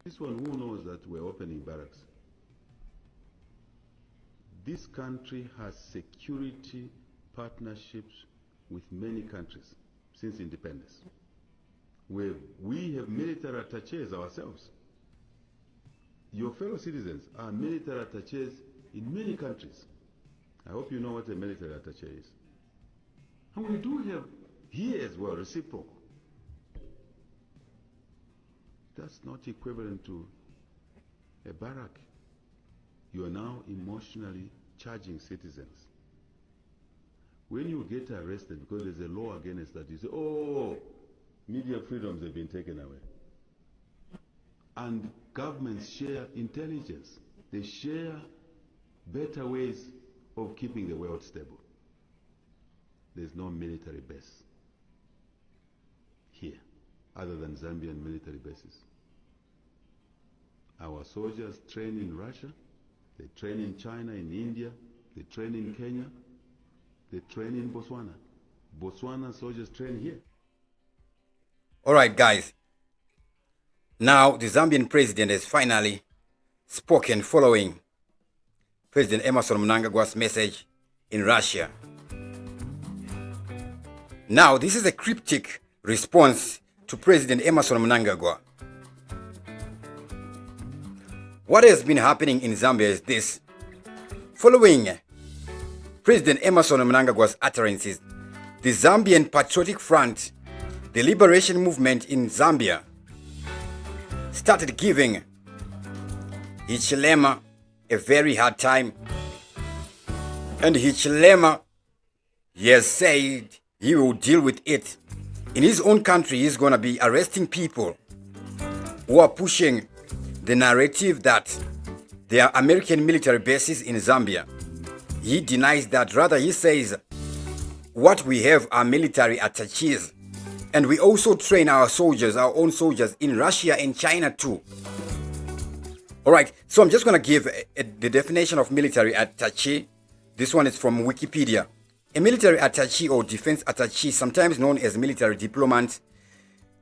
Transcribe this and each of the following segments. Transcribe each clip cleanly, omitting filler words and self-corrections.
This one who knows that we're opening barracks. This country has security partnerships with many countries since independence. We have military attaches ourselves. Your fellow citizens are military attaches in many countries. I hope you know what a military attache is. And we do have here as well reciprocal. That's not equivalent to a barrack. You are now emotionally charging citizens. When you get arrested because there's a law against that, you say, oh, media freedoms have been taken away. And governments share intelligence. They share better ways of keeping the world stable. There's no military base here other than Zambian military bases. Our soldiers train in Russia, they train in China, in India, they train in Kenya, they train in Botswana. Botswana soldiers train here. All right, guys. Now the Zambian president has finally spoken following President Emmerson Mnangagwa's message in Russia. Now, this is a cryptic response to President Emmerson Mnangagwa. What has been happening in Zambia is this. Following President Emmerson Mnangagwa's utterances, the Zambian Patriotic Front, the liberation movement in Zambia, started giving Hichilema a very hard time. And Hichilema, he has said he will deal with it. In his own country, he's going to be arresting people who are pushing the narrative that there are American military bases in Zambia. He denies that. Rather, he says, what we have are military attaches. And we also train our soldiers, our own soldiers, in Russia and China too. All right, so I'm just going to give the definition of military attaché. This one is from Wikipedia. A military attaché or defense attaché, sometimes known as military diplomat,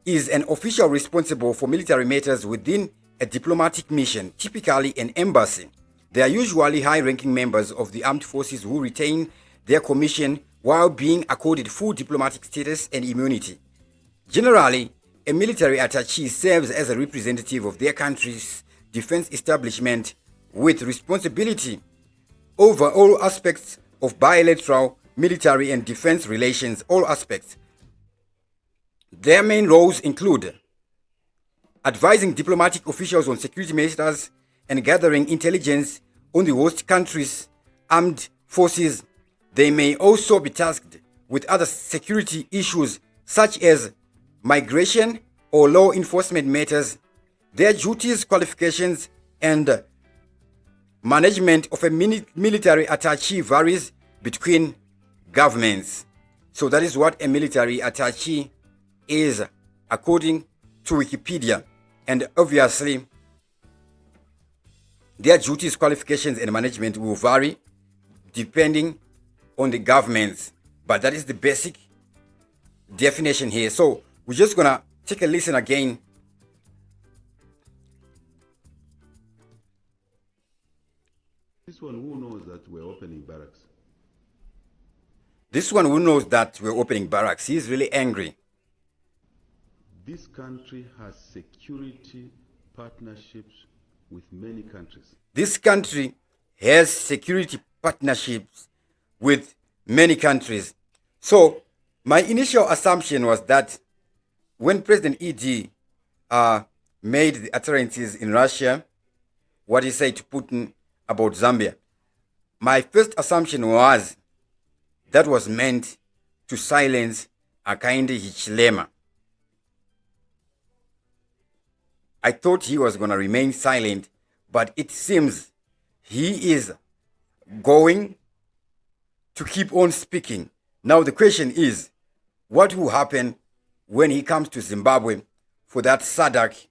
is an official responsible for military matters within a diplomatic mission, typically an embassy. They are usually high-ranking members of the armed forces who retain their commission while being accorded full diplomatic status and immunity. Generally, a military attaché serves as a representative of their country's defense establishment with responsibility over all aspects of bilateral military and defense relations, all aspects. Their main roles include advising diplomatic officials on security matters and gathering intelligence on the host country's armed forces. They may also be tasked with other security issues such as migration or law enforcement matters. Their duties, qualifications, and management of a military attaché varies between governments. So that is what a military attaché is, according to Wikipedia. And obviously, their duties, qualifications, and management will vary depending on the governments. But that is the basic definition here. So we're just going to take a listen again. This one who knows that we're opening barracks. This one who knows that we're opening barracks. He's really angry. This country has security partnerships with many countries. This country has security partnerships with many countries. So my initial assumption was that when President ED made the utterances in Russia, what he said to Putin about Zambia, my first assumption was that was meant to silence Hakainde Hichilema. I thought he was going to remain silent, but it seems he is going to keep on speaking. Now the question is, what will happen when he comes to Zimbabwe for that SADC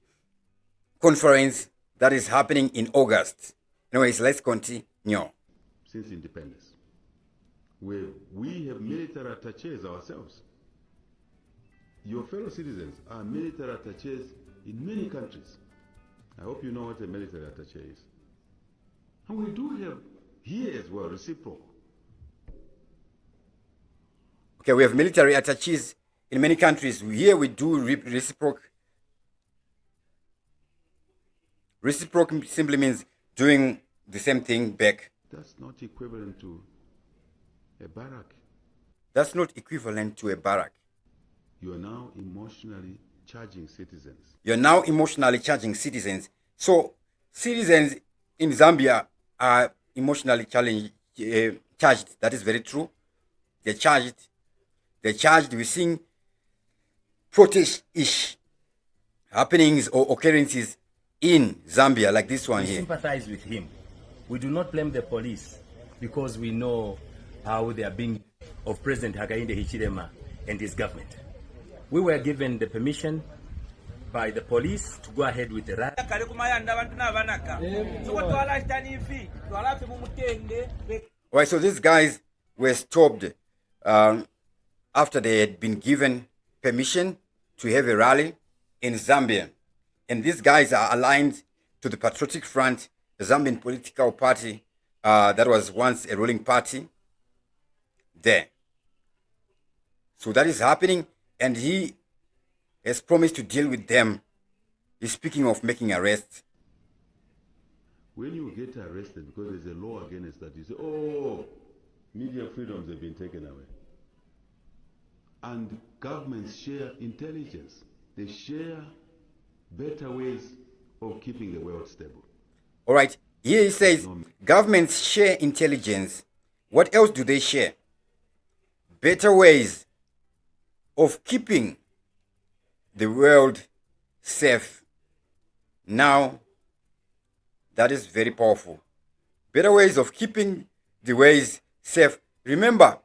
conference that is happening in August? Anyways, let's continue. Since independence, we have military attaches ourselves. Your fellow citizens are military attaches in many countries. I hope you know what a military attaché is. And we do have here as well reciprocal. Okay, we have military attaches in many countries. Here we do reciprocal. Reciprocal simply means doing the same thing back. That's not equivalent to a barrack. That's not equivalent to a barrack. You are now emotionally charging citizens. You're now emotionally charging citizens. So citizens in Zambia are emotionally charged. That is very true. They're charged. They're charged with seeing protest-ish happenings or occurrences in Zambia, like this one We here. sympathize with him. We do not blame the police because we know how they are being of President Hakainde Hichilema and his government. We were given the permission by the police to go ahead with the rally. Right, so these guys were stopped after they had been given permission to have a rally in Zambia. And these guys are aligned to the Patriotic Front, the Zambian political party that was once a ruling party there. So that is happening, and he has promised to deal with them. He's speaking of making arrests. When you get arrested because there's a law against that, you say, oh, media freedoms have been taken away. And governments share intelligence. They share better ways of keeping the world stable. All right, here he says governments share intelligence. What else do they share? Better ways of keeping the world safe. Now, that is very powerful. Better ways of keeping the ways safe. Remember,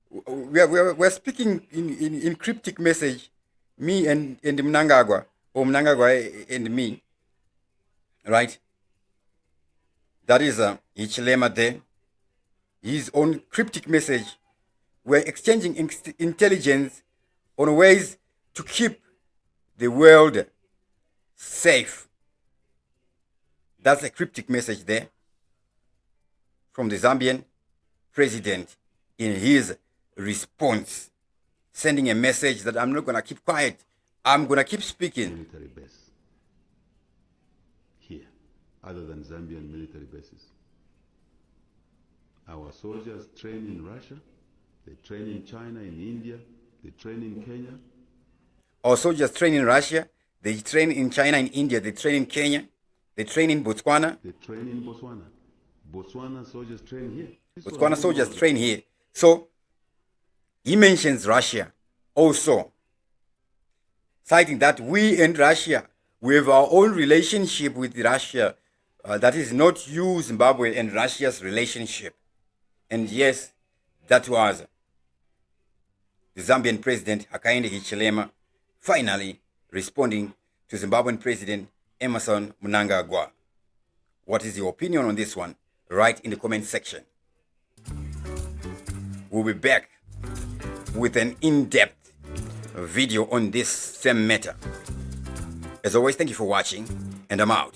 we're speaking in cryptic message, me and Mnangagwa, or Mnangagwa and me, right? That is Hichilema there. His own cryptic message. We're exchanging intelligence on ways to keep the world safe. That's a cryptic message there from the Zambian president in his response, sending a message that I'm not going to keep quiet. I'm going to keep speaking. Military base here, other than Zambian military bases. Our soldiers train in Russia, they train in China, in India, they train in Kenya. Our soldiers train in Russia, they train in China, in India, they train in Kenya, they train in Botswana. They train in Botswana. Botswana soldiers train here. Botswana soldiers train here. So, he mentions Russia also, citing that we and Russia, we have our own relationship with Russia. That is not you, Zimbabwe, and Russia's relationship. And yes, that was the Zambian president, Hakainde Hichilema, finally responding to Zimbabwean President Emmerson Mnangagwa. What is your opinion on this one? Write in the comment section. We'll be back with an in-depth video on this same matter. As always, thank you for watching, and I'm out.